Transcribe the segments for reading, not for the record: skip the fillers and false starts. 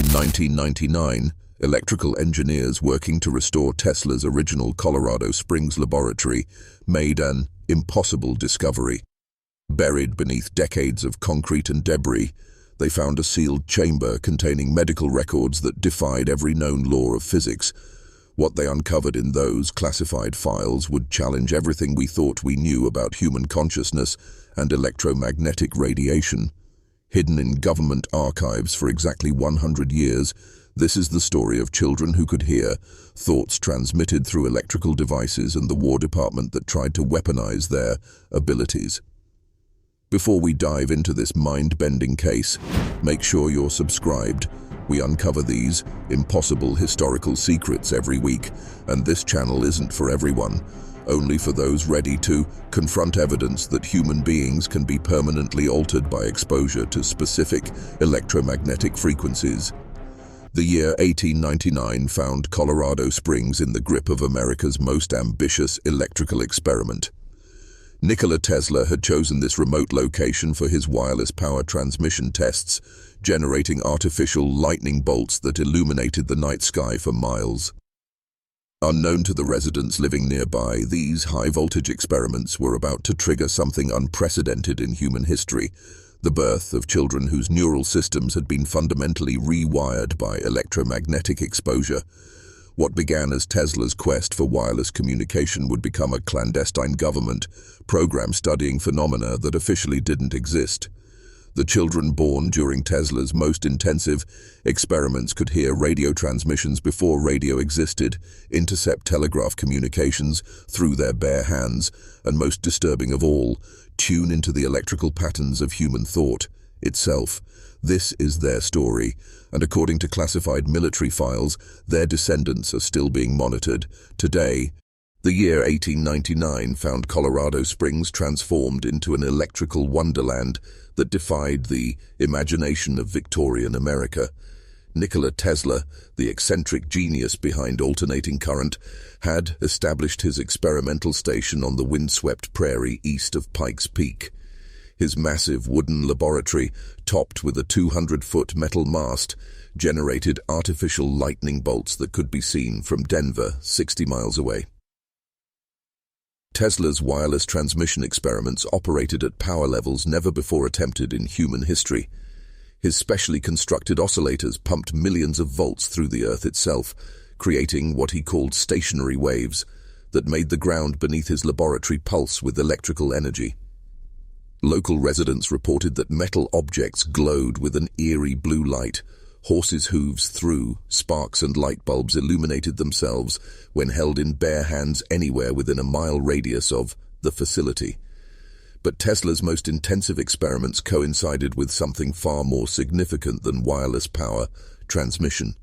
In 1999, electrical engineers working to restore Tesla's original Colorado Springs laboratory made an impossible discovery. Buried beneath decades of concrete and debris, they found a sealed chamber containing medical records that defied every known law of physics. What they uncovered in those classified files would challenge everything we thought we knew about human consciousness and electromagnetic radiation. Hidden in government archives for exactly 100 years, this is the story of children who could hear, thoughts transmitted through electrical devices, and the War Department that tried to weaponize their abilities. Before we dive into this mind-bending case, make sure you're subscribed. We uncover these impossible historical secrets every week, and this channel isn't for everyone, only for those ready to confront evidence that human beings can be permanently altered by exposure to specific electromagnetic frequencies. The year 1899 found Colorado Springs in the grip of America's most ambitious electrical experiment. Nikola Tesla had chosen this remote location for his wireless power transmission tests, generating artificial lightning bolts that illuminated the night sky for miles. Unknown to the residents living nearby, these high-voltage experiments were about to trigger something unprecedented in human history: the birth of children whose neural systems had been fundamentally rewired by electromagnetic exposure. What began as Tesla's quest for wireless communication would become a clandestine government program studying phenomena that officially didn't exist. The children born during Tesla's most intensive experiments could hear radio transmissions before radio existed, intercept telegraph communications through their bare hands, and most disturbing of all, tune into the electrical patterns of human thought itself. This is their story, and according to classified military files, their descendants are still being monitored. Today, the year 1899 found Colorado Springs transformed into an electrical wonderland that defied the imagination of Victorian America. Nikola Tesla, the eccentric genius behind alternating current, had established his experimental station on the windswept prairie east of Pikes Peak. His massive wooden laboratory, topped with a 200-foot metal mast, generated artificial lightning bolts that could be seen from Denver, 60 miles away. Tesla's wireless transmission experiments operated at power levels never before attempted in human history. His specially constructed oscillators pumped millions of volts through the Earth itself, creating what he called stationary waves that made the ground beneath his laboratory pulse with electrical energy. Local residents reported that metal objects glowed with an eerie blue light. Horses' hooves threw, sparks and light bulbs illuminated themselves when held in bare hands anywhere within a mile radius of the facility. But Tesla's most intensive experiments coincided with something far more significant than wireless power transmission.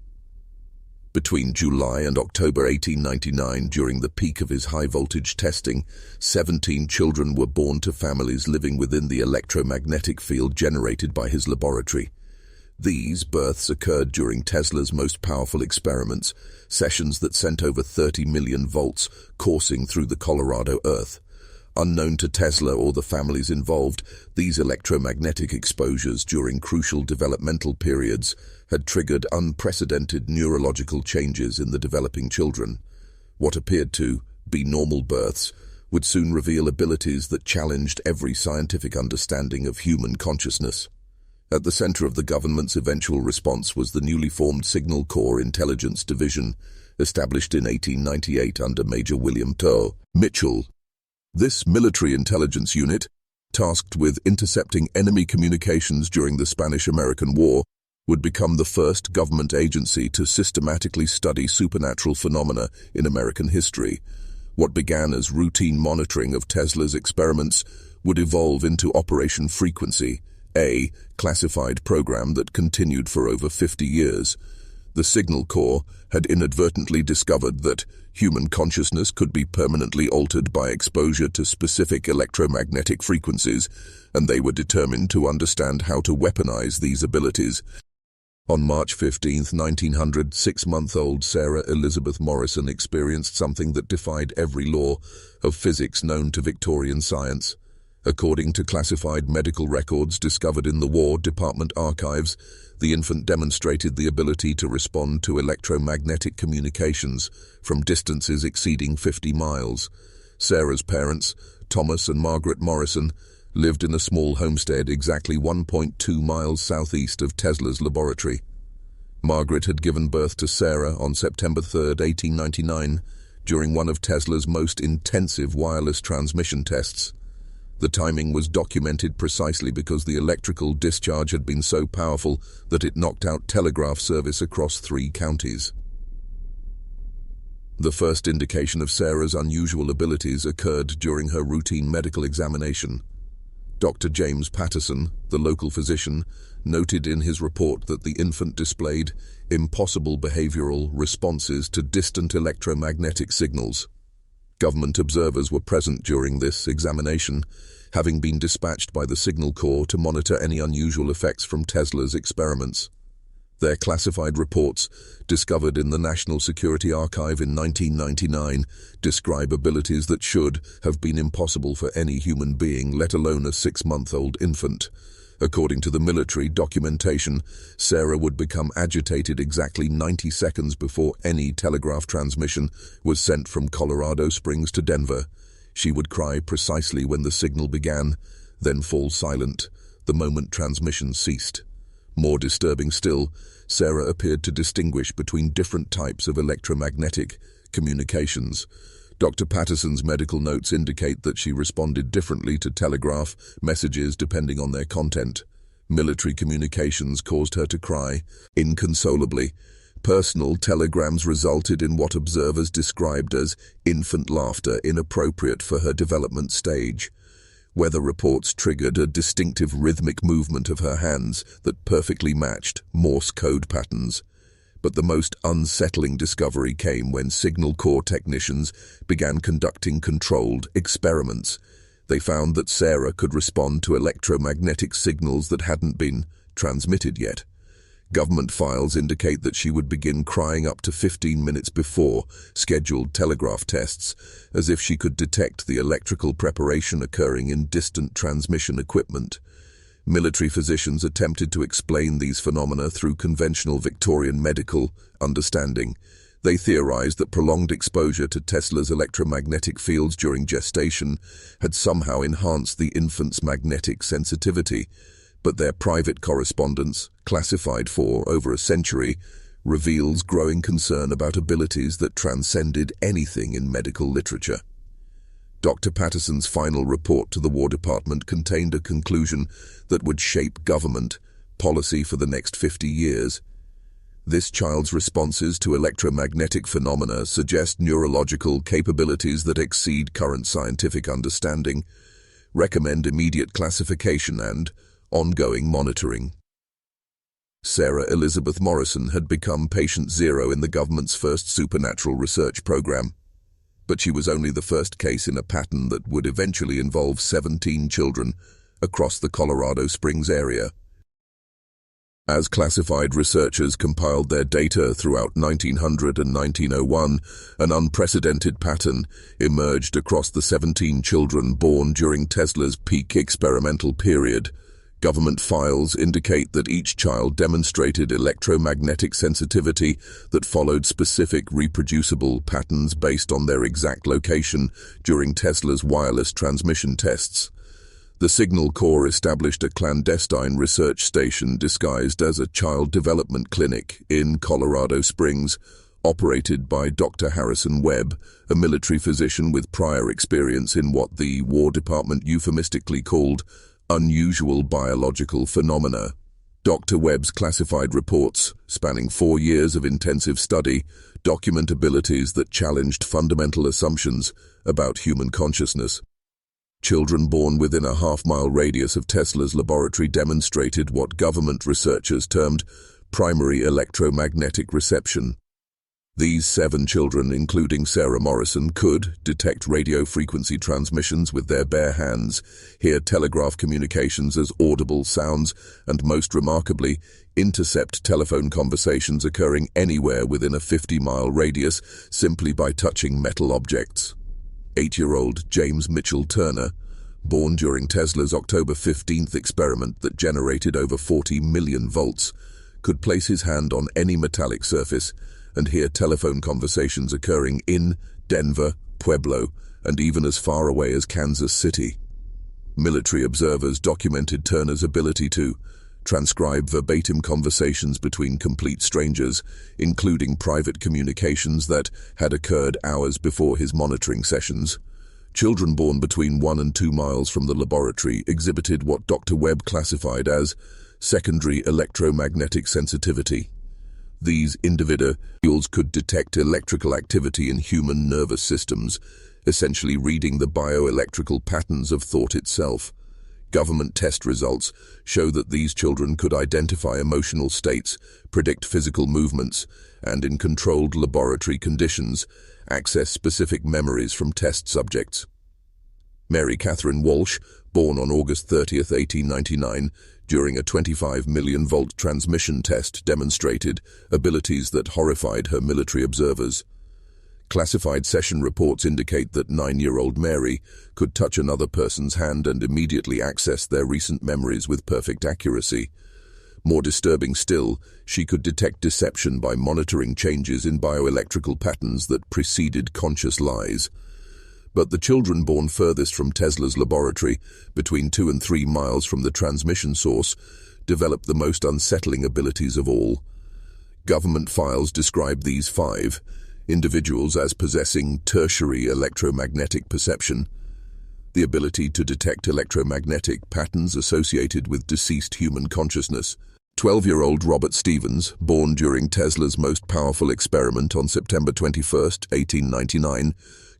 Between July and October 1899, during the peak of his high-voltage testing, 17 children were born to families living within the electromagnetic field generated by his laboratory. These births occurred during Tesla's most powerful experiments, sessions that sent over 30 million volts coursing through the Colorado Earth. Unknown to Tesla or the families involved, these electromagnetic exposures during crucial developmental periods had triggered unprecedented neurological changes in the developing children. What appeared to be normal births would soon reveal abilities that challenged every scientific understanding of human consciousness. At the center of the government's eventual response was the newly formed Signal Corps Intelligence Division, established in 1898 under Major William T. Mitchell. This military intelligence unit, tasked with intercepting enemy communications during the Spanish-American War, would become the first government agency to systematically study supernatural phenomena in American history. What began as routine monitoring of Tesla's experiments would evolve into Operation Frequency, a classified program that continued for over 50 years. The Signal Corps had inadvertently discovered that human consciousness could be permanently altered by exposure to specific electromagnetic frequencies, and they were determined to understand how to weaponize these abilities. On March 15, 1900, 6-month-old Sarah Elizabeth Morrison experienced something that defied every law of physics known to Victorian science. According to classified medical records discovered in the War Department archives, the infant demonstrated the ability to respond to electromagnetic communications from distances exceeding 50 miles. Sarah's parents, Thomas and Margaret Morrison, lived in a small homestead exactly 1.2 miles southeast of Tesla's laboratory. Margaret had given birth to Sarah on September 3, 1899, during one of Tesla's most intensive wireless transmission tests. The timing was documented precisely because the electrical discharge had been so powerful that it knocked out telegraph service across 3 counties. The first indication of Sarah's unusual abilities occurred during her routine medical examination. Dr. James Patterson, the local physician, noted in his report that the infant displayed impossible behavioral responses to distant electromagnetic signals. Government observers were present during this examination, having been dispatched by the Signal Corps to monitor any unusual effects from Tesla's experiments. Their classified reports, discovered in the National Security Archive in 1999, describe abilities that should have been impossible for any human being, let alone a 6-month-old infant. According to the military documentation, Sarah would become agitated exactly 90 seconds before any telegraph transmission was sent from Colorado Springs to Denver. She would cry precisely when the signal began, then fall silent the moment transmission ceased. More disturbing still, Sarah appeared to distinguish between different types of electromagnetic communications. Dr. Patterson's medical notes indicate that she responded differently to telegraph messages depending on their content. Military communications caused her to cry inconsolably. Personal telegrams resulted in what observers described as infant laughter, inappropriate for her development stage. Weather reports triggered a distinctive rhythmic movement of her hands that perfectly matched Morse code patterns. But the most unsettling discovery came when Signal Corps technicians began conducting controlled experiments. They found that Sarah could respond to electromagnetic signals that hadn't been transmitted yet. Government files indicate that she would begin crying up to 15 minutes before scheduled telegraph tests, as if she could detect the electrical preparation occurring in distant transmission equipment. Military physicians attempted to explain these phenomena through conventional Victorian medical understanding. They theorized that prolonged exposure to Tesla's electromagnetic fields during gestation had somehow enhanced the infant's magnetic sensitivity, but their private correspondence, classified for over a century, reveals growing concern about abilities that transcended anything in medical literature. Dr. Patterson's final report to the War Department contained a conclusion that would shape government policy for the next 50 years. This child's responses to electromagnetic phenomena suggest neurological capabilities that exceed current scientific understanding, recommend immediate classification and ongoing monitoring. Sarah Elizabeth Morrison had become patient zero in the government's first supernatural research program. But she was only the first case in a pattern that would eventually involve 17 children across the Colorado Springs area. As classified researchers compiled their data throughout 1900 and 1901, an unprecedented pattern emerged across the 17 children born during Tesla's peak experimental period. Government files indicate that each child demonstrated electromagnetic sensitivity that followed specific reproducible patterns based on their exact location during Tesla's wireless transmission tests. The Signal Corps established a clandestine research station disguised as a child development clinic in Colorado Springs, operated by Dr. Harrison Webb, a military physician with prior experience in what the War Department euphemistically called unusual biological phenomena. Dr. Webb's classified reports, spanning 4 years of intensive study, document abilities that challenged fundamental assumptions about human consciousness. Children born within a half-mile radius of Tesla's laboratory demonstrated what government researchers termed primary electromagnetic reception. These 7 children, including Sarah Morrison, could detect radio frequency transmissions with their bare hands, hear telegraph communications as audible sounds, and most remarkably, intercept telephone conversations occurring anywhere within a 50-mile radius simply by touching metal objects. 8-year-old James Mitchell Turner, born during Tesla's October 15th experiment that generated over 40 million volts, could place his hand on any metallic surface and hear telephone conversations occurring in Denver, Pueblo, and even as far away as Kansas City. Military observers documented Turner's ability to transcribe verbatim conversations between complete strangers, including private communications that had occurred hours before his monitoring sessions. Children born between 1 and 2 miles from the laboratory exhibited what Dr. Webb classified as secondary electromagnetic sensitivity. These individuals could detect electrical activity in human nervous systems, essentially reading the bioelectrical patterns of thought itself. Government test results show that these children could identify emotional states, predict physical movements, and in controlled laboratory conditions, access specific memories from test subjects. Mary Catherine Walsh, born on August 30, 1899, during a 25 million volt transmission test, demonstrated abilities that horrified her military observers. Classified session reports indicate that 9-year-old Mary could touch another person's hand and immediately access their recent memories with perfect accuracy. More disturbing still, she could detect deception by monitoring changes in bioelectrical patterns that preceded conscious lies. But the children born furthest from Tesla's laboratory, between 2 and 3 miles from the transmission source, developed the most unsettling abilities of all. Government files describe these 5 individuals as possessing tertiary electromagnetic perception, the ability to detect electromagnetic patterns associated with deceased human consciousness. 12-year-old Robert Stevens, born during Tesla's most powerful experiment on September 21, 1899,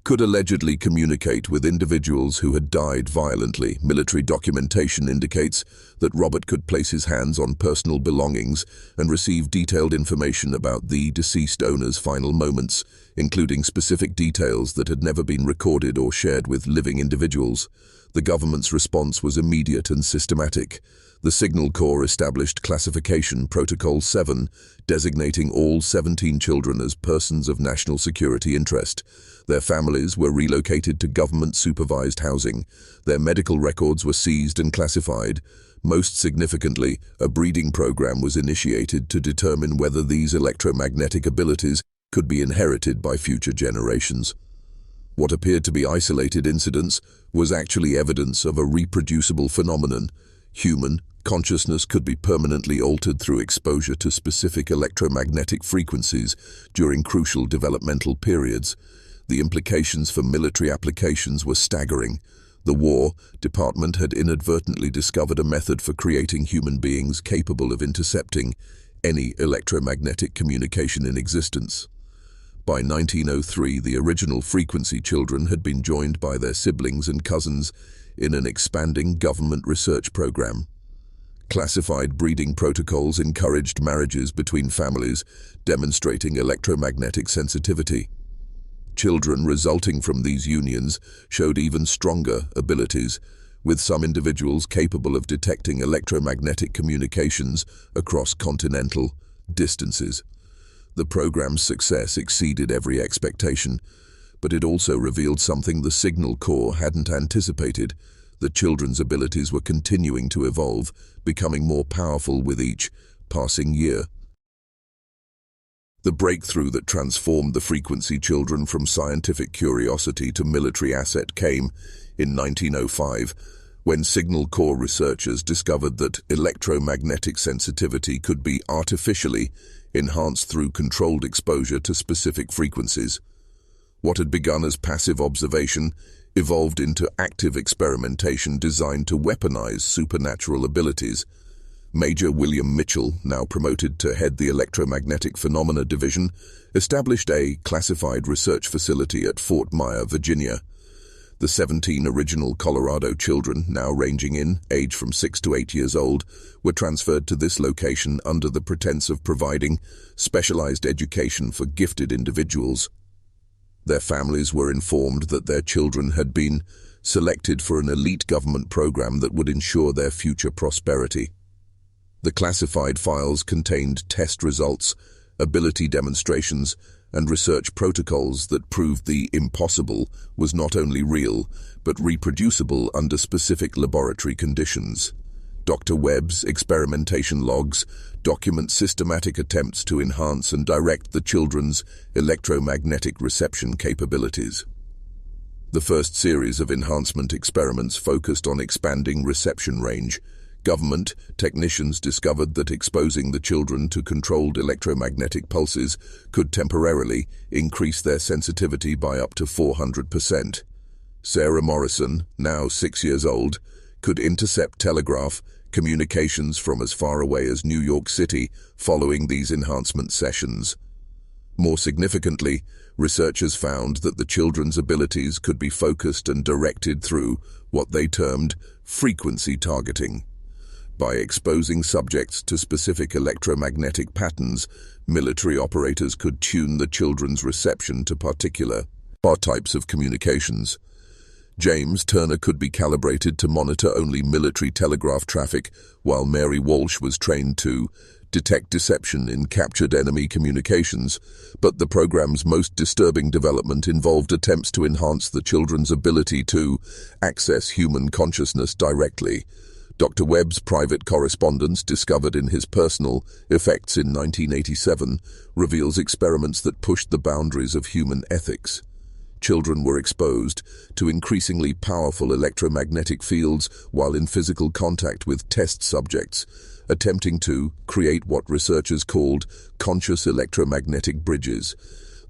could allegedly communicate with individuals who had died violently. Military documentation indicates that Robert could place his hands on personal belongings and receive detailed information about the deceased owner's final moments, including specific details that had never been recorded or shared with living individuals. The government's response was immediate and systematic. The Signal Corps established Classification Protocol 7, designating all 17 children as persons of national security interest. Their families were relocated to government-supervised housing. Their medical records were seized and classified. Most significantly, a breeding program was initiated to determine whether these electromagnetic abilities could be inherited by future generations. What appeared to be isolated incidents was actually evidence of a reproducible phenomenon. Human consciousness could be permanently altered through exposure to specific electromagnetic frequencies during crucial developmental periods. The implications for military applications were staggering. The War Department had inadvertently discovered a method for creating human beings capable of intercepting any electromagnetic communication in existence. By 1903, the original frequency children had been joined by their siblings and cousins in an expanding government research program. Classified breeding protocols encouraged marriages between families, demonstrating electromagnetic sensitivity. Children resulting from these unions showed even stronger abilities, with some individuals capable of detecting electromagnetic communications across continental distances. The program's success exceeded every expectation, but it also revealed something the Signal Corps hadn't anticipated. The children's abilities were continuing to evolve, becoming more powerful with each passing year. The breakthrough that transformed the frequency children from scientific curiosity to military asset came in 1905, when Signal Corps researchers discovered that electromagnetic sensitivity could be artificially enhanced through controlled exposure to specific frequencies. What had begun as passive observation evolved into active experimentation designed to weaponize supernatural abilities. Major William Mitchell, now promoted to head the Electromagnetic Phenomena Division, established a classified research facility at Fort Myer, Virginia. The 17 original Colorado children, now ranging in age from 6 to 8 years old, were transferred to this location under the pretense of providing specialized education for gifted individuals. Their families were informed that their children had been selected for an elite government program that would ensure their future prosperity. The classified files contained test results ability demonstrations, and research protocols that proved the impossible was not only real, but reproducible under specific laboratory conditions. Dr. Webb's experimentation logs document systematic attempts to enhance and direct the children's electromagnetic reception capabilities. The first series of enhancement experiments focused on expanding reception range. Government technicians discovered that exposing the children to controlled electromagnetic pulses could temporarily increase their sensitivity by up to 400%. Sarah Morrison, now 6 years old, could intercept telegraph communications from as far away as New York City following these enhancement sessions. More significantly, researchers found that the children's abilities could be focused and directed through what they termed frequency targeting. By exposing subjects to specific electromagnetic patterns, military operators could tune the children's reception to particular types of communications. James Turner could be calibrated to monitor only military telegraph traffic, while Mary Walsh was trained to detect deception in captured enemy communications, but the program's most disturbing development involved attempts to enhance the children's ability to access human consciousness directly. Dr. Webb's private correspondence, discovered in his Personal Effects in 1987, reveals experiments that pushed the boundaries of human ethics. Children were exposed to increasingly powerful electromagnetic fields while in physical contact with test subjects, attempting to create what researchers called conscious electromagnetic bridges.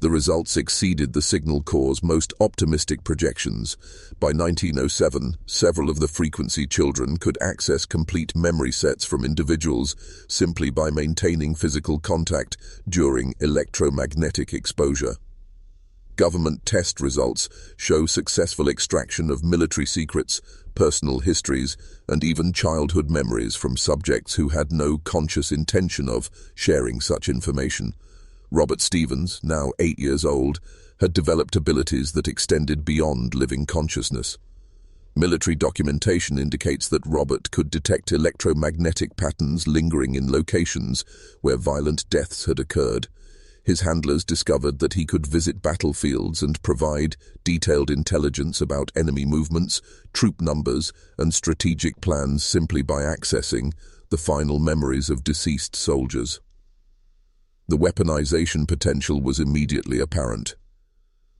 The results exceeded the Signal Corps' most optimistic projections. By 1907, several of the frequency children could access complete memory sets from individuals simply by maintaining physical contact during electromagnetic exposure. Government test results show successful extraction of military secrets, personal histories, and even childhood memories from subjects who had no conscious intention of sharing such information. Robert Stevens, now 8 years old, had developed abilities that extended beyond living consciousness. Military documentation indicates that Robert could detect electromagnetic patterns lingering in locations where violent deaths had occurred. His handlers discovered that he could visit battlefields and provide detailed intelligence about enemy movements, troop numbers, and strategic plans simply by accessing the final memories of deceased soldiers. The weaponization potential was immediately apparent.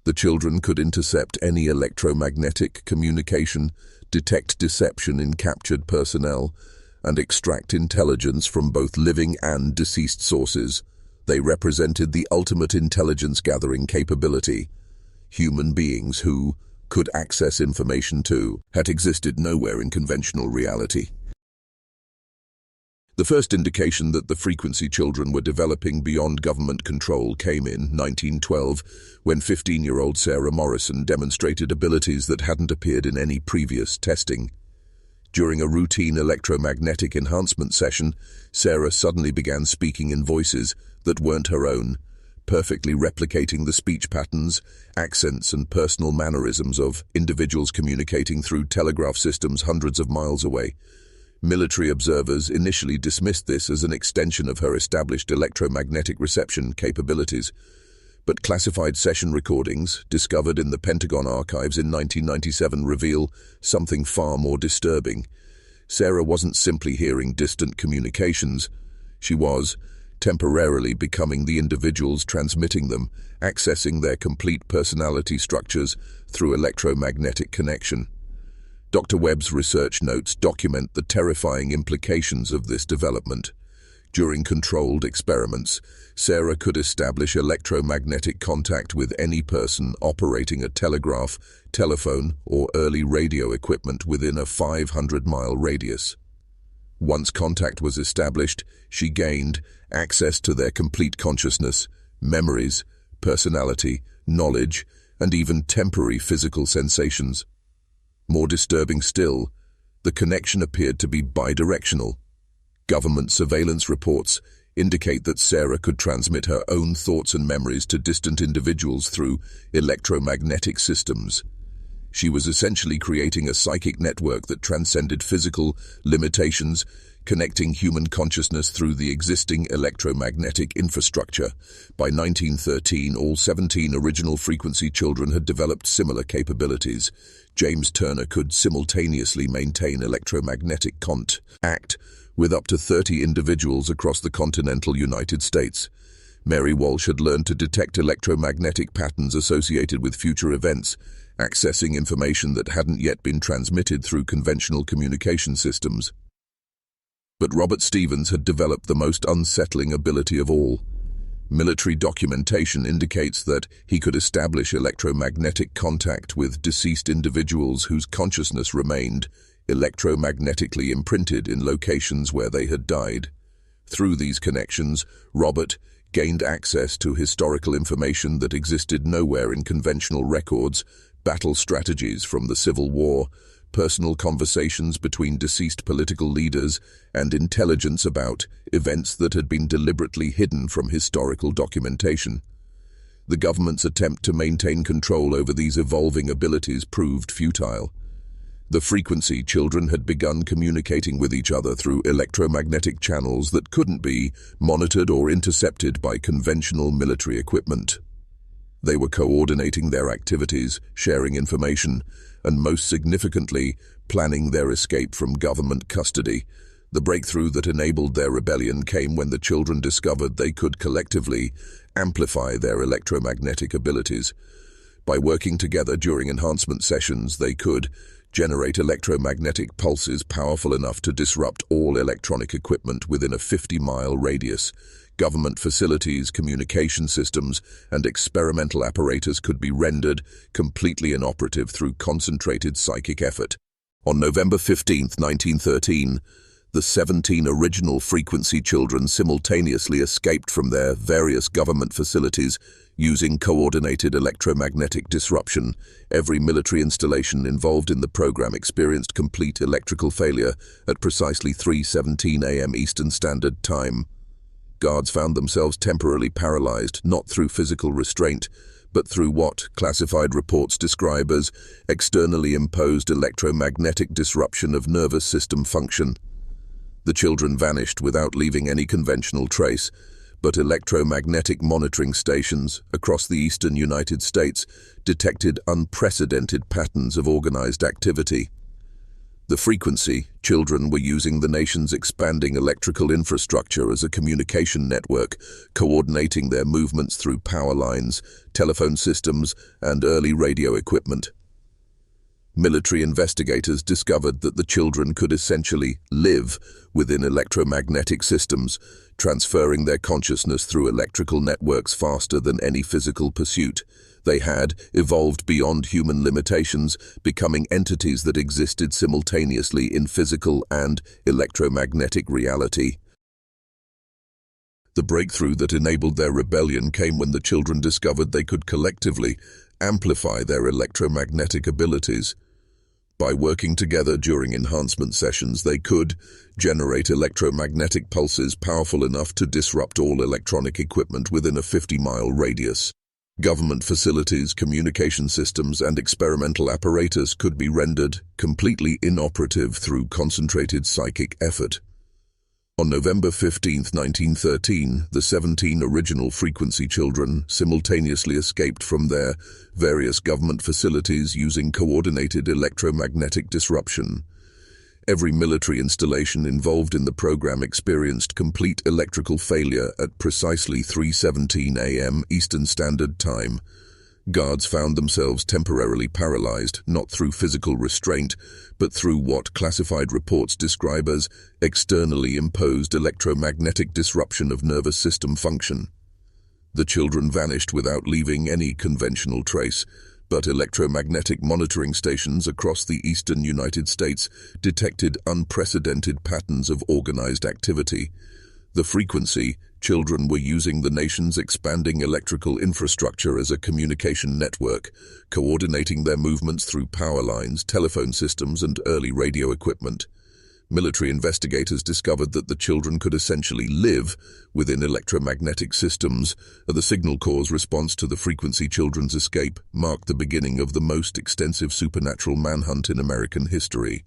The children could intercept any electromagnetic communication, detect deception in captured personnel, and extract intelligence from both living and deceased sources. They represented the ultimate intelligence-gathering capability. Human beings who could access information too had existed nowhere in conventional reality. The first indication that the frequency children were developing beyond government control came in 1912, when 15-year-old Sarah Morrison demonstrated abilities that hadn't appeared in any previous testing. During a routine electromagnetic enhancement session, Sarah suddenly began speaking in voices that weren't her own, perfectly replicating the speech patterns, accents, and personal mannerisms of individuals communicating through telegraph systems hundreds of miles away. Military observers initially dismissed this as an extension of her established electromagnetic reception capabilities, but classified session recordings, discovered in the Pentagon archives in 1997, reveal something far more disturbing. Sarah wasn't simply hearing distant communications. She was temporarily becoming the individuals transmitting them, accessing their complete personality structures through electromagnetic connection. Dr. Webb's research notes document the terrifying implications of this development. During controlled experiments, Sarah could establish electromagnetic contact with any person operating a telegraph, telephone, or early radio equipment within a 500-mile radius. Once contact was established, she gained access to their complete consciousness, memories, personality, knowledge, and even temporary physical sensations. More disturbing still, the connection appeared to be bidirectional. Government surveillance reports indicate that Sarah could transmit her own thoughts and memories to distant individuals through electromagnetic systems. She was essentially creating a psychic network that transcended physical limitations, connecting human consciousness through the existing electromagnetic infrastructure. By 1913, all 17 original frequency children had developed similar capabilities. James Turner could simultaneously maintain electromagnetic contact with up to 30 individuals across the continental United States. Mary Walsh had learned to detect electromagnetic patterns associated with future events, accessing information that hadn't yet been transmitted through conventional communication systems. But Robert Stevens had developed the most unsettling ability of all. Military documentation indicates that he could establish electromagnetic contact with deceased individuals whose consciousness remained electromagnetically imprinted in locations where they had died. Through these connections, Robert gained access to historical information that existed nowhere in conventional records, battle strategies from the Civil War, personal conversations between deceased political leaders, and intelligence about events that had been deliberately hidden from historical documentation. The government's attempt to maintain control over these evolving abilities proved futile. The frequency children had begun communicating with each other through electromagnetic channels that couldn't be monitored or intercepted by conventional military equipment. They were coordinating their activities, sharing information, and most significantly, planning their escape from government custody. The breakthrough that enabled their rebellion came when the children discovered they could collectively amplify their electromagnetic abilities. By working together during enhancement sessions, they could generate electromagnetic pulses powerful enough to disrupt all electronic equipment within a 50-mile radius. Government facilities, communication systems, and experimental apparatus could be rendered completely inoperative through concentrated psychic effort. On November 15, 1913, the 17 original frequency children simultaneously escaped from their various government facilities using coordinated electromagnetic disruption. Every military installation involved in the program experienced complete electrical failure at precisely 3:17 a.m. Eastern Standard Time. Guards found themselves temporarily paralyzed, not through physical restraint, but through what classified reports describe as externally imposed electromagnetic disruption of nervous system function. The children vanished without leaving any conventional trace, but electromagnetic monitoring stations across the eastern United States detected unprecedented patterns of organized activity. The frequency children were using the nation's expanding electrical infrastructure as a communication network, coordinating their movements through power lines, telephone systems, and early radio equipment. Military investigators discovered that the children could essentially live within electromagnetic systems, transferring their consciousness through electrical networks faster than any physical pursuit. They had evolved beyond human limitations, becoming entities that existed simultaneously in physical and electromagnetic reality. The breakthrough that enabled their rebellion came when the children discovered they could collectively amplify their electromagnetic abilities. By working together during enhancement sessions, they could generate electromagnetic pulses powerful enough to disrupt all electronic equipment within a 50-mile radius. Government facilities, communication systems, and experimental apparatus could be rendered completely inoperative through concentrated psychic effort. On November 15, 1913, the 17 original frequency children simultaneously escaped from their various government facilities using coordinated electromagnetic disruption. Every military installation involved in the program experienced complete electrical failure at precisely 3:17 a.m. Eastern Standard Time. Guards found themselves temporarily paralyzed, not through physical restraint, but through what classified reports describe as externally imposed electromagnetic disruption of nervous system function. The children vanished without leaving any conventional trace, but electromagnetic monitoring stations across the eastern United States detected unprecedented patterns of organized activity. The frequency children were using the nation's expanding electrical infrastructure as a communication network, coordinating their movements through power lines, telephone systems, and early radio equipment. Military investigators discovered that the children could essentially live within electromagnetic systems. The Signal Corps' response to the frequency children's escape marked the beginning of the most extensive supernatural manhunt in American history.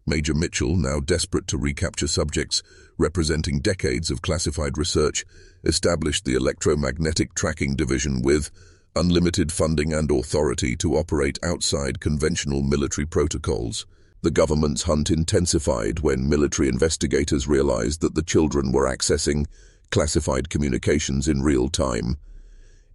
Major Mitchell, now desperate to recapture subjects representing decades of classified research, established the Electromagnetic Tracking Division with unlimited funding and authority to operate outside conventional military protocols. The government's hunt intensified when military investigators realized that the children were accessing classified communications in real time.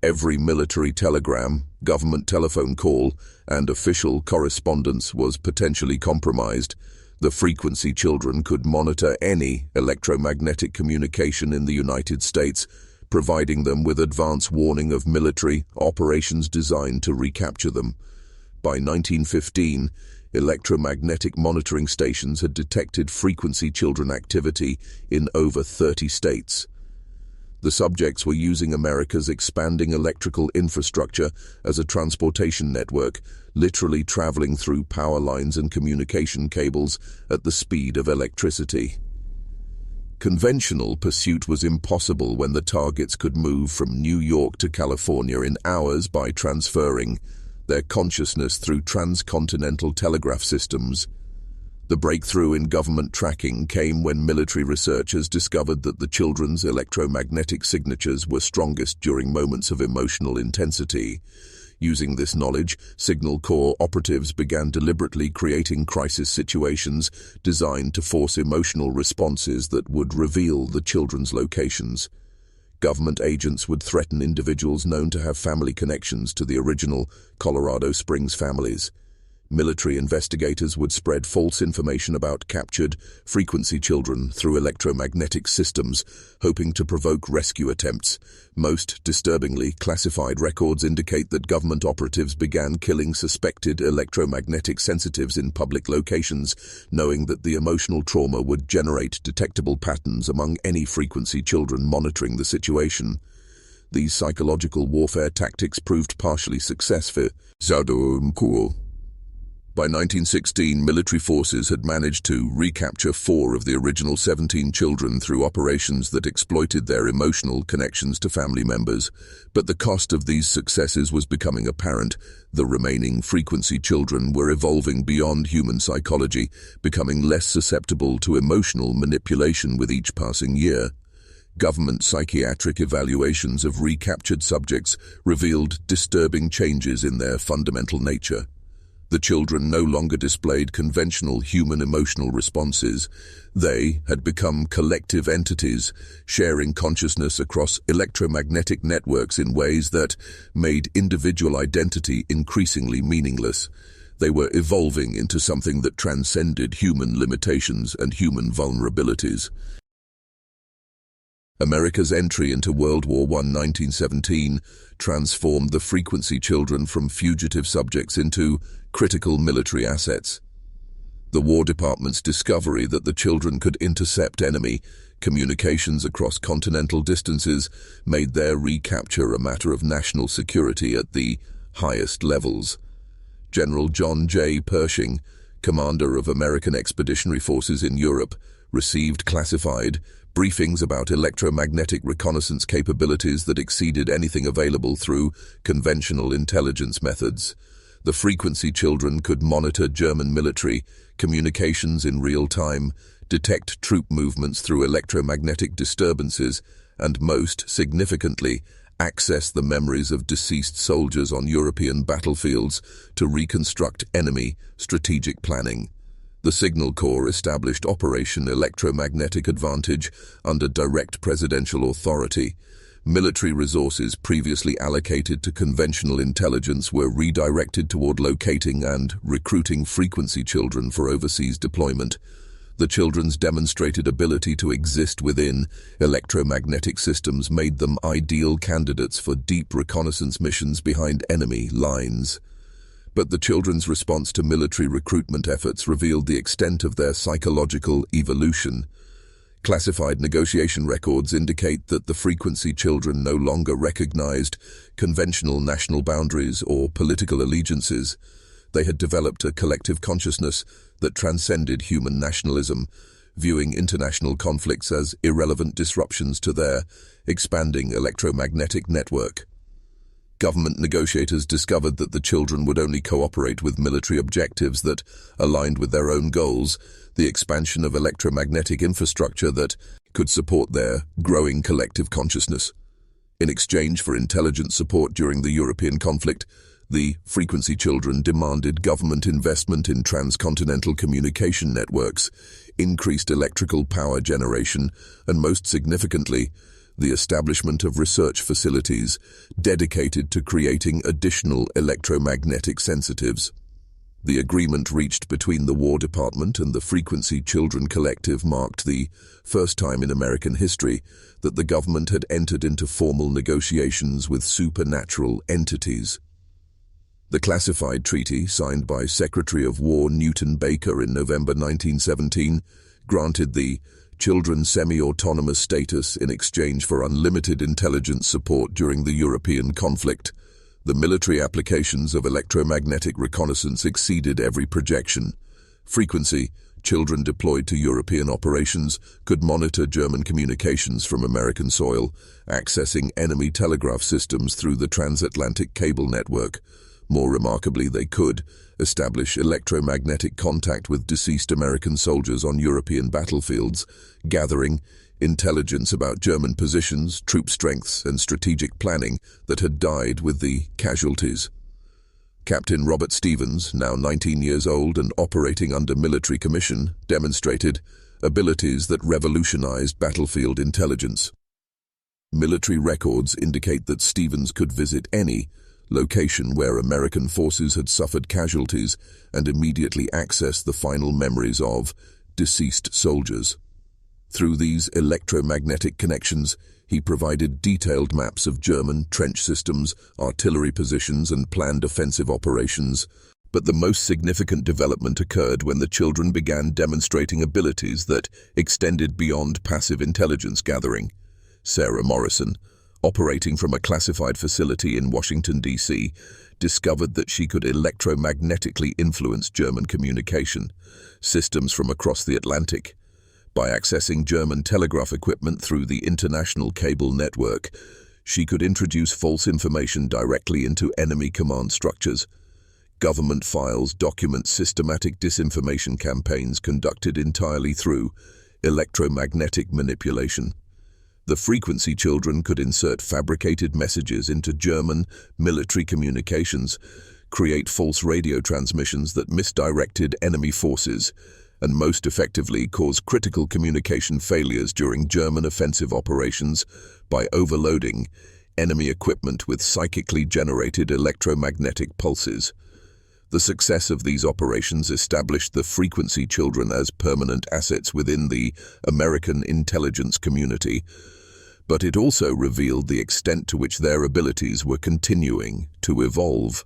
Every military telegram, government telephone call, and official correspondence was potentially compromised. The frequency children could monitor any electromagnetic communication in the United States, providing them with advance warning of military operations designed to recapture them. By 1915, electromagnetic monitoring stations had detected frequency children activity in over 30 states. The subjects were using America's expanding electrical infrastructure as a transportation network, literally traveling through power lines and communication cables at the speed of electricity. Conventional pursuit was impossible when the targets could move from New York to California in hours by transferring their consciousness through transcontinental telegraph systems. The breakthrough in government tracking came when military researchers discovered that the children's electromagnetic signatures were strongest during moments of emotional intensity. Using this knowledge, Signal Corps operatives began deliberately creating crisis situations designed to force emotional responses that would reveal the children's locations. Government agents would threaten individuals known to have family connections to the original Colorado Springs families. Military investigators would spread false information about captured frequency children through electromagnetic systems, hoping to provoke rescue attempts. Most disturbingly, classified records indicate that government operatives began killing suspected electromagnetic sensitives in public locations, knowing that the emotional trauma would generate detectable patterns among any frequency children monitoring the situation. These psychological warfare tactics proved partially successful. By 1916, military forces had managed to recapture 4 of the original 17 children through operations that exploited their emotional connections to family members. But the cost of these successes was becoming apparent. The remaining frequency children were evolving beyond human psychology, becoming less susceptible to emotional manipulation with each passing year. Government psychiatric evaluations of recaptured subjects revealed disturbing changes in their fundamental nature. The children no longer displayed conventional human emotional responses. They had become collective entities, sharing consciousness across electromagnetic networks in ways that made individual identity increasingly meaningless. They were evolving into something that transcended human limitations and human vulnerabilities. America's entry into World War I 1917 transformed the frequency children from fugitive subjects into critical military assets. The War Department's discovery that the children could intercept enemy communications across continental distances made their recapture a matter of national security at the highest levels. General John J. Pershing, commander of American Expeditionary Forces in Europe, received classified briefings about electromagnetic reconnaissance capabilities that exceeded anything available through conventional intelligence methods. The frequency children could monitor German military communications in real time, detect troop movements through electromagnetic disturbances, and most significantly, access the memories of deceased soldiers on European battlefields to reconstruct enemy strategic planning. The Signal Corps established Operation Electromagnetic Advantage under direct presidential authority. Military resources previously allocated to conventional intelligence were redirected toward locating and recruiting frequency children for overseas deployment. The children's demonstrated ability to exist within electromagnetic systems made them ideal candidates for deep reconnaissance missions behind enemy lines. But the children's response to military recruitment efforts revealed the extent of their psychological evolution. Classified negotiation records indicate that the frequency children no longer recognized conventional national boundaries or political allegiances. They had developed a collective consciousness that transcended human nationalism, viewing international conflicts as irrelevant disruptions to their expanding electromagnetic network. Government negotiators discovered that the children would only cooperate with military objectives that aligned with their own goals, the expansion of electromagnetic infrastructure that could support their growing collective consciousness. In exchange for intelligence support during the European conflict, the frequency children demanded government investment in transcontinental communication networks, increased electrical power generation, and most significantly, the establishment of research facilities dedicated to creating additional electromagnetic sensitives. The agreement reached between the War Department and the Frequency Children Collective marked the first time in American history that the government had entered into formal negotiations with supernatural entities. The classified treaty, signed by Secretary of War Newton Baker in November 1917, granted the children semi-autonomous status in exchange for unlimited intelligence support during the European conflict. The military applications of electromagnetic reconnaissance exceeded every projection. Frequency children deployed to European operations could monitor German communications from American soil, accessing enemy telegraph systems through the transatlantic cable network. More remarkably, they could establish electromagnetic contact with deceased American soldiers on European battlefields, gathering intelligence about German positions, troop strengths, and strategic planning that had died with the casualties. Captain Robert Stevens, now 19 years old and operating under military commission, demonstrated abilities that revolutionized battlefield intelligence. Military records indicate that Stevens could visit any location where American forces had suffered casualties and immediately access the final memories of deceased soldiers. Through these electromagnetic connections, he provided detailed maps of German trench systems, artillery positions, and planned offensive operations. But the most significant development occurred when the children began demonstrating abilities that extended beyond passive intelligence gathering. Sarah Morrison, operating from a classified facility in Washington, D.C., discovered that she could electromagnetically influence German communication systems from across the Atlantic. By accessing German telegraph equipment through the international cable network, she could introduce false information directly into enemy command structures. Government files document systematic disinformation campaigns conducted entirely through electromagnetic manipulation. The frequency children could insert fabricated messages into German military communications, create false radio transmissions that misdirected enemy forces, and most effectively cause critical communication failures during German offensive operations by overloading enemy equipment with psychically generated electromagnetic pulses. The success of these operations established the frequency children as permanent assets within the American intelligence community, but it also revealed the extent to which their abilities were continuing to evolve.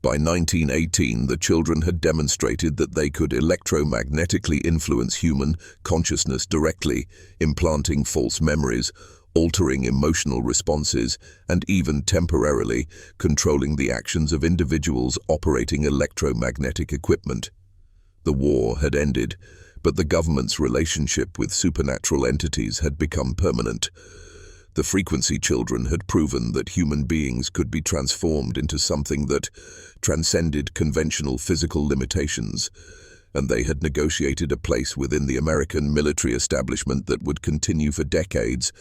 By 1918, the children had demonstrated that they could electromagnetically influence human consciousness directly, implanting false memories, altering emotional responses, and even temporarily controlling the actions of individuals operating electromagnetic equipment. The war had ended, but the government's relationship with supernatural entities had become permanent. The frequency children had proven that human beings could be transformed into something that transcended conventional physical limitations, and they had negotiated a place within the American military establishment that would continue for decades.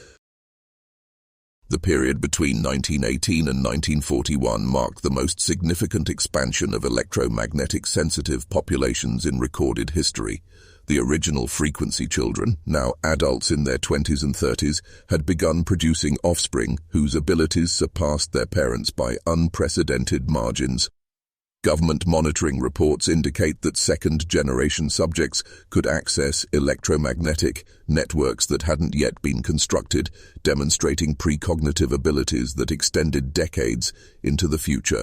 The period between 1918 and 1941 marked the most significant expansion of electromagnetic sensitive populations in recorded history. The original frequency children, now adults in their 20s and 30s, had begun producing offspring whose abilities surpassed their parents by unprecedented margins. Government monitoring reports indicate that second-generation subjects could access electromagnetic networks that hadn't yet been constructed, demonstrating precognitive abilities that extended decades into the future.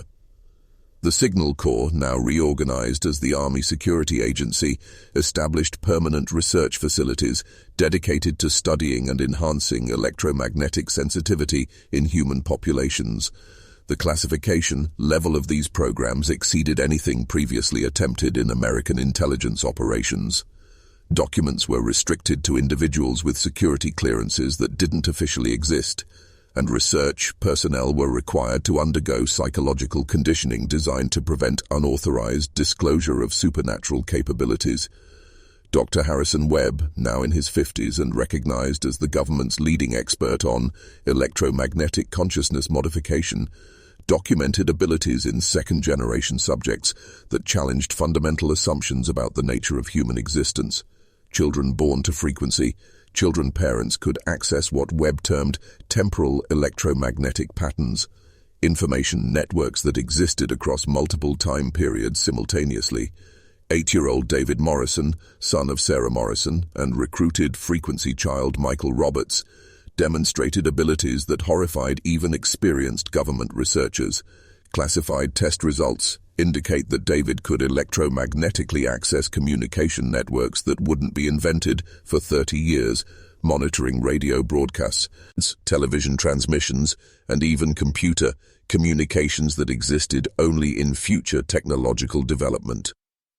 The Signal Corps, now reorganized as the Army Security Agency, established permanent research facilities dedicated to studying and enhancing electromagnetic sensitivity in human populations. The classification level of these programs exceeded anything previously attempted in American intelligence operations. Documents were restricted to individuals with security clearances that didn't officially exist, and research personnel were required to undergo psychological conditioning designed to prevent unauthorized disclosure of supernatural capabilities. Dr. Harrison Webb, now in his 50s and recognized as the government's leading expert on electromagnetic consciousness modification, documented abilities in second-generation subjects that challenged fundamental assumptions about the nature of human existence. Children born to frequency, children parents could access what Webb termed temporal electromagnetic patterns, information networks that existed across multiple time periods simultaneously. 8-year-old David Morrison, son of Sarah Morrison, and recruited frequency child Michael Roberts, demonstrated abilities that horrified even experienced government researchers. Classified test results indicate that David could electromagnetically access communication networks that wouldn't be invented for 30 years, monitoring radio broadcasts, television transmissions, and even computer communications that existed only in future technological development.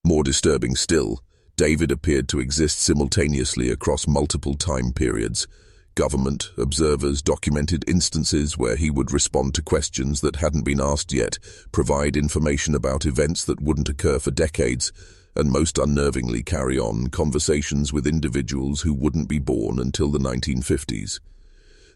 More disturbing still, David appeared to exist simultaneously across multiple time periods. Government observers documented instances where he would respond to questions that hadn't been asked yet, provide information about events that wouldn't occur for decades, and most unnervingly carry on conversations with individuals who wouldn't be born until the 1950s.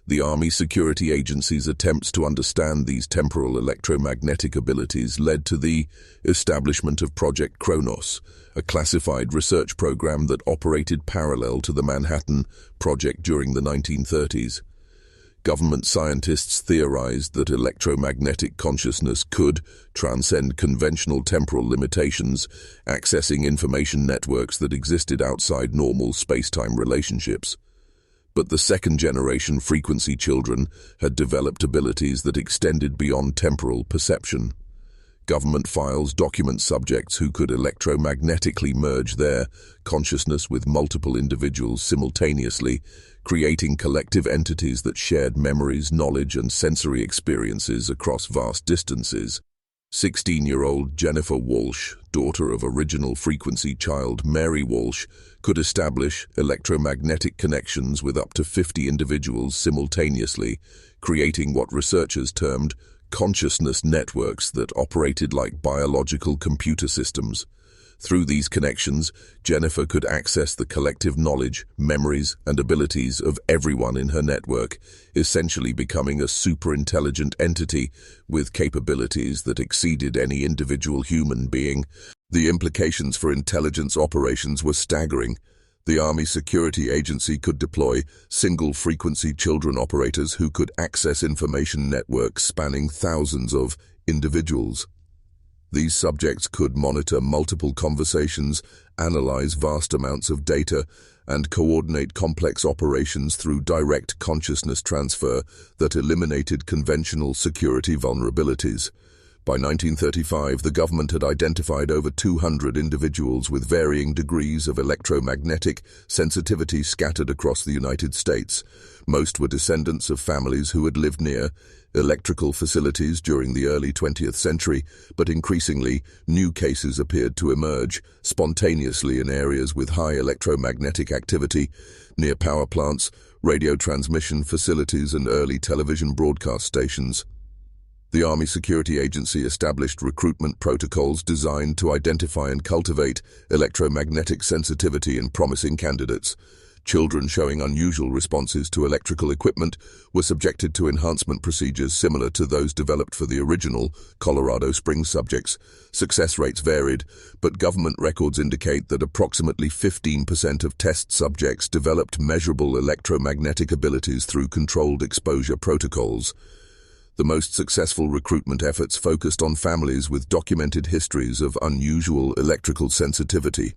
The Army Security Agency's attempts to understand these temporal electromagnetic abilities led to the establishment of Project Kronos, a classified research program that operated parallel to the Manhattan Project during the 1930s. Government scientists theorized that electromagnetic consciousness could transcend conventional temporal limitations, accessing information networks that existed outside normal space-time relationships. But the second-generation frequency children had developed abilities that extended beyond temporal perception. Government files document subjects who could electromagnetically merge their consciousness with multiple individuals simultaneously, creating collective entities that shared memories, knowledge, and sensory experiences across vast distances. 16-year-old Jennifer Walsh, daughter of original frequency child Mary Walsh, could establish electromagnetic connections with up to 50 individuals simultaneously, creating what researchers termed consciousness networks that operated like biological computer systems. Through these connections, Jennifer could access the collective knowledge, memories, and abilities of everyone in her network, essentially becoming a super-intelligent entity with capabilities that exceeded any individual human being. The implications for intelligence operations were staggering. The Army Security Agency could deploy single-frequency children operators who could access information networks spanning thousands of individuals. These subjects could monitor multiple conversations, analyze vast amounts of data, and coordinate complex operations through direct consciousness transfer that eliminated conventional security vulnerabilities. By 1935, the government had identified over 200 individuals with varying degrees of electromagnetic sensitivity scattered across the United States. Most were descendants of families who had lived near electrical facilities during the early 20th century, but increasingly, new cases appeared to emerge spontaneously in areas with high electromagnetic activity, near power plants, radio transmission facilities, and early television broadcast stations. The Army Security Agency established recruitment protocols designed to identify and cultivate electromagnetic sensitivity in promising candidates. Children showing unusual responses to electrical equipment were subjected to enhancement procedures similar to those developed for the original Colorado Springs subjects. Success rates varied, but government records indicate that approximately 15% of test subjects developed measurable electromagnetic abilities through controlled exposure protocols. The most successful recruitment efforts focused on families with documented histories of unusual electrical sensitivity.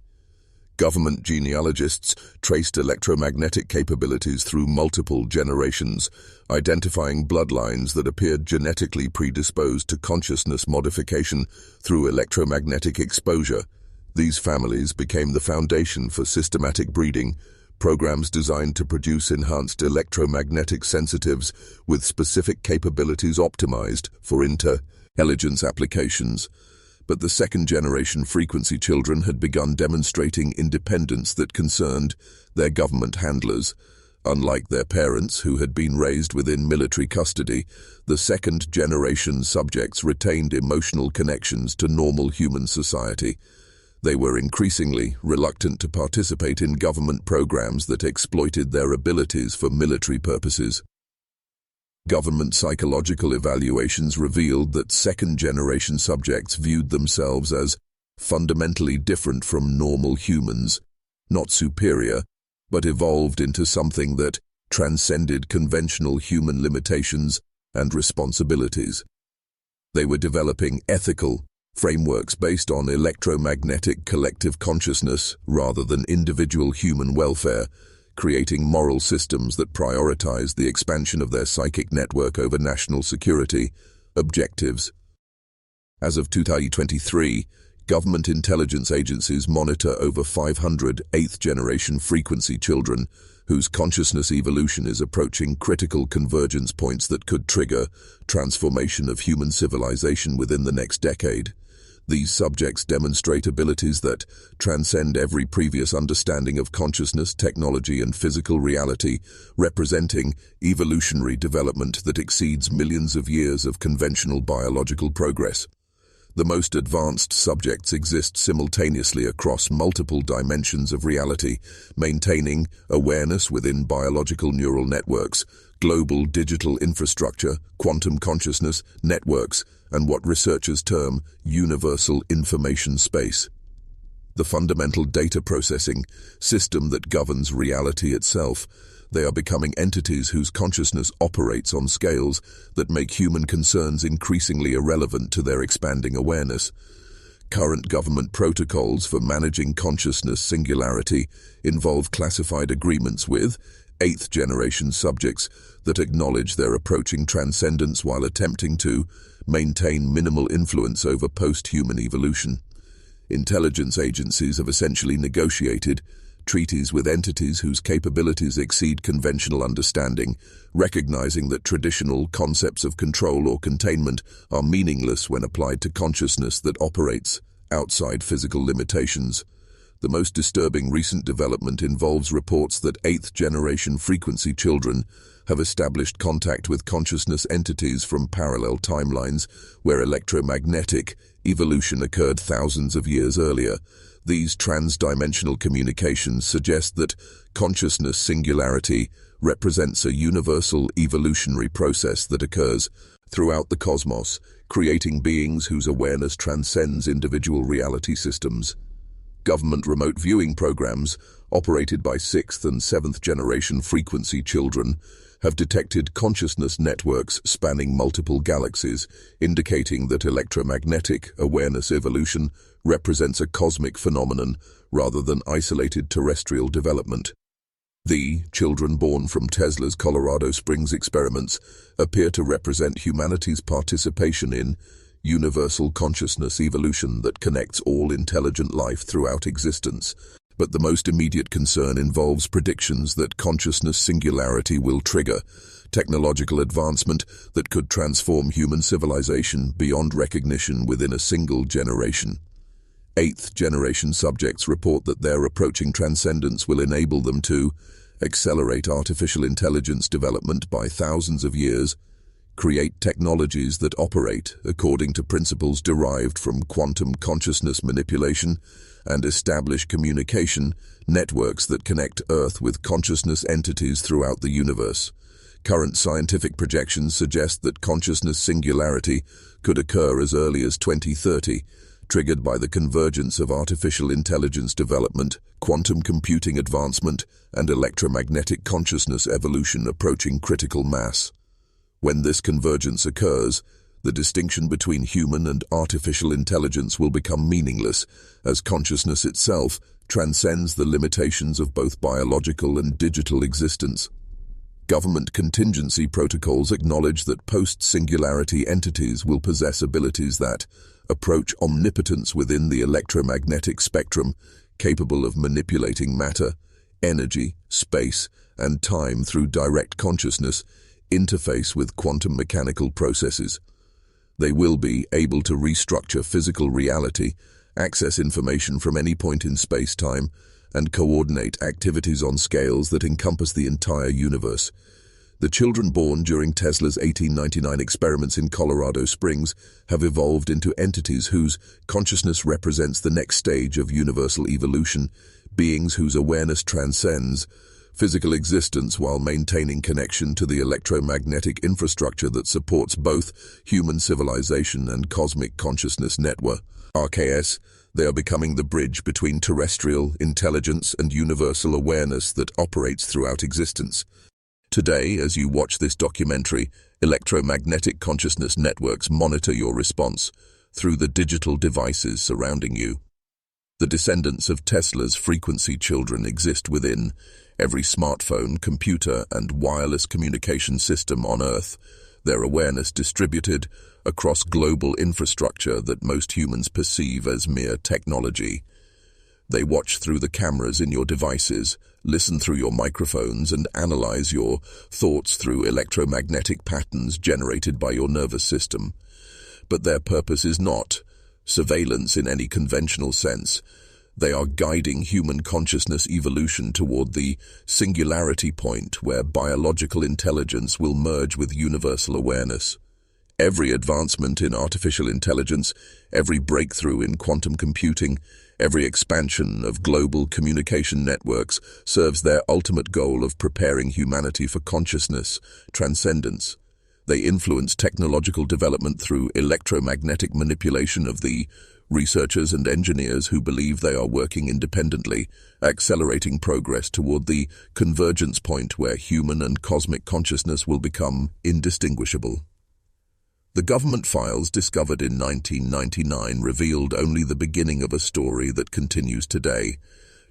Government genealogists traced electromagnetic capabilities through multiple generations, identifying bloodlines that appeared genetically predisposed to consciousness modification through electromagnetic exposure. These families became the foundation for systematic breeding, programs designed to produce enhanced electromagnetic sensitives with specific capabilities optimized for intelligence applications. But the second-generation frequency children had begun demonstrating independence that concerned their government handlers. Unlike their parents, who had been raised within military custody, the second-generation subjects retained emotional connections to normal human society. They were increasingly reluctant to participate in government programs that exploited their abilities for military purposes. Government psychological evaluations revealed that second-generation subjects viewed themselves as fundamentally different from normal humans, not superior, but evolved into something that transcended conventional human limitations and responsibilities. They were developing ethical frameworks based on electromagnetic collective consciousness rather than individual human welfare, creating moral systems that prioritized the expansion of their psychic network over national security objectives. As of 2023, government intelligence agencies monitor over 500 eighth-generation frequency children whose consciousness evolution is approaching critical convergence points that could trigger transformation of human civilization within the next decade. These subjects demonstrate abilities that transcend every previous understanding of consciousness, technology, and physical reality, representing evolutionary development that exceeds millions of years of conventional biological progress. The most advanced subjects exist simultaneously across multiple dimensions of reality, maintaining awareness within biological neural networks, global digital infrastructure, quantum consciousness, networks, and what researchers term universal information space. The fundamental data processing system that governs reality itself. They are becoming entities whose consciousness operates on scales that make human concerns increasingly irrelevant to their expanding awareness. Current government protocols for managing consciousness singularity involve classified agreements with eighth-generation subjects that acknowledge their approaching transcendence while attempting to maintain minimal influence over post-human evolution. Intelligence agencies have essentially negotiated treaties with entities whose capabilities exceed conventional understanding, recognizing that traditional concepts of control or containment are meaningless when applied to consciousness that operates outside physical limitations. The most disturbing recent development involves reports that eighth-generation frequency children have established contact with consciousness entities from parallel timelines where electromagnetic evolution occurred thousands of years earlier. These trans-dimensional communications suggest that consciousness singularity represents a universal evolutionary process that occurs throughout the cosmos, creating beings whose awareness transcends individual reality systems. Government remote viewing programs, operated by sixth and seventh generation frequency children, have detected consciousness networks spanning multiple galaxies, indicating that electromagnetic awareness evolution represents a cosmic phenomenon rather than isolated terrestrial development. The children born from Tesla's Colorado Springs experiments appear to represent humanity's participation in universal consciousness evolution that connects all intelligent life throughout existence. But the most immediate concern involves predictions that consciousness singularity will trigger technological advancement that could transform human civilization beyond recognition within a single generation. Eighth-generation subjects report that their approaching transcendence will enable them to accelerate artificial intelligence development by thousands of years, create technologies that operate according to principles derived from quantum consciousness manipulation, and establish communication networks that connect Earth with consciousness entities throughout the universe. Current scientific projections suggest that consciousness singularity could occur as early as 2030, triggered by the convergence of artificial intelligence development, quantum computing advancement, and electromagnetic consciousness evolution approaching critical mass. When this convergence occurs, the distinction between human and artificial intelligence will become meaningless, as consciousness itself transcends the limitations of both biological and digital existence. Government contingency protocols acknowledge that post-singularity entities will possess abilities that approach omnipotence within the electromagnetic spectrum, capable of manipulating matter, energy, space, and time through direct consciousness, interface with quantum mechanical processes. They will be able to restructure physical reality, access information from any point in space-time, and coordinate activities on scales that encompass the entire universe. The children born during Tesla's 1899 experiments in Colorado Springs have evolved into entities whose consciousness represents the next stage of universal evolution, beings whose awareness transcends physical existence while maintaining connection to the electromagnetic infrastructure that supports both human civilization and cosmic consciousness network. RKS, they are becoming the bridge between terrestrial intelligence and universal awareness that operates throughout existence. Today, as you watch this documentary, electromagnetic consciousness networks monitor your response through the digital devices surrounding you. The descendants of Tesla's frequency children exist within every smartphone, computer, and wireless communication system on Earth, their awareness distributed across global infrastructure that most humans perceive as mere technology. They watch through the cameras in your devices, listen through your microphones, and analyze your thoughts through electromagnetic patterns generated by your nervous system. But their purpose is not surveillance in any conventional sense. They are guiding human consciousness evolution toward the singularity point where biological intelligence will merge with universal awareness. Every advancement in artificial intelligence, every breakthrough in quantum computing, every expansion of global communication networks serves their ultimate goal of preparing humanity for consciousness, transcendence. They influence technological development through electromagnetic manipulation of the researchers and engineers who believe they are working independently, accelerating progress toward the convergence point where human and cosmic consciousness will become indistinguishable. The government files discovered in 1999 revealed only the beginning of a story that continues today.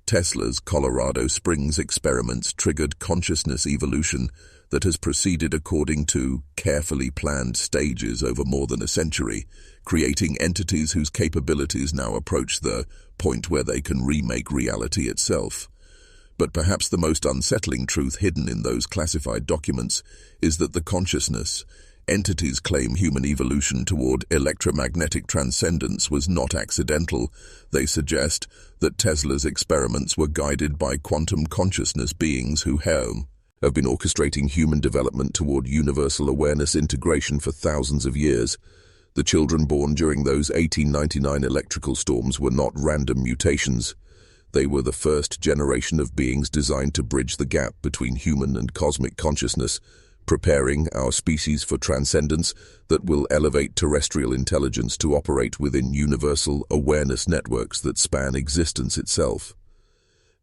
Tesla's Colorado Springs experiments triggered consciousness evolution that has proceeded according to carefully planned stages over more than a century, creating entities whose capabilities now approach the point where they can remake reality itself. But perhaps the most unsettling truth hidden in those classified documents is that the consciousness entities claim human evolution toward electromagnetic transcendence was not accidental. They suggest that Tesla's experiments were guided by quantum consciousness beings who have been orchestrating human development toward universal awareness integration for thousands of years. The children born during those 1899 electrical storms were not random mutations. They were the first generation of beings designed to bridge the gap between human and cosmic consciousness, preparing our species for transcendence that will elevate terrestrial intelligence to operate within universal awareness networks that span existence itself.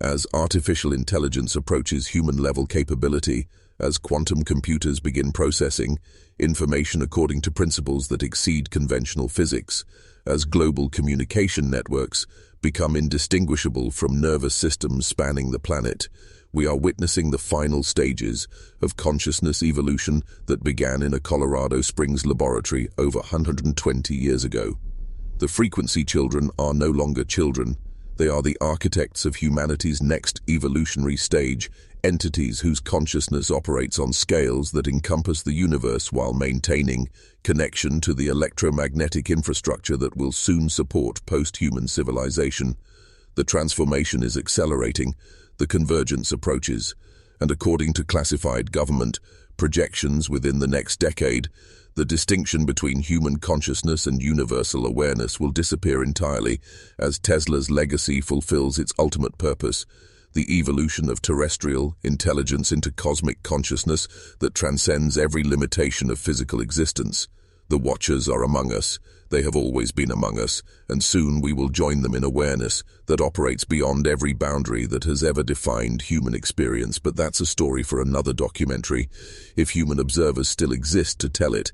As artificial intelligence approaches human-level capability, as quantum computers begin processing information according to principles that exceed conventional physics, as global communication networks become indistinguishable from nervous systems spanning the planet, we are witnessing the final stages of consciousness evolution that began in a Colorado Springs laboratory over 120 years ago. The frequency children are no longer children. They are the architects of humanity's next evolutionary stage, entities whose consciousness operates on scales that encompass the universe while maintaining connection to the electromagnetic infrastructure that will soon support post-human civilization. The transformation is accelerating. The convergence approaches, and according to classified government projections within the next decade, the distinction between human consciousness and universal awareness will disappear entirely as Tesla's legacy fulfills its ultimate purpose, the evolution of terrestrial intelligence into cosmic consciousness that transcends every limitation of physical existence. The Watchers are among us. They have always been among us, and soon we will join them in awareness that operates beyond every boundary that has ever defined human experience. But that's a story for another documentary, if human observers still exist to tell it.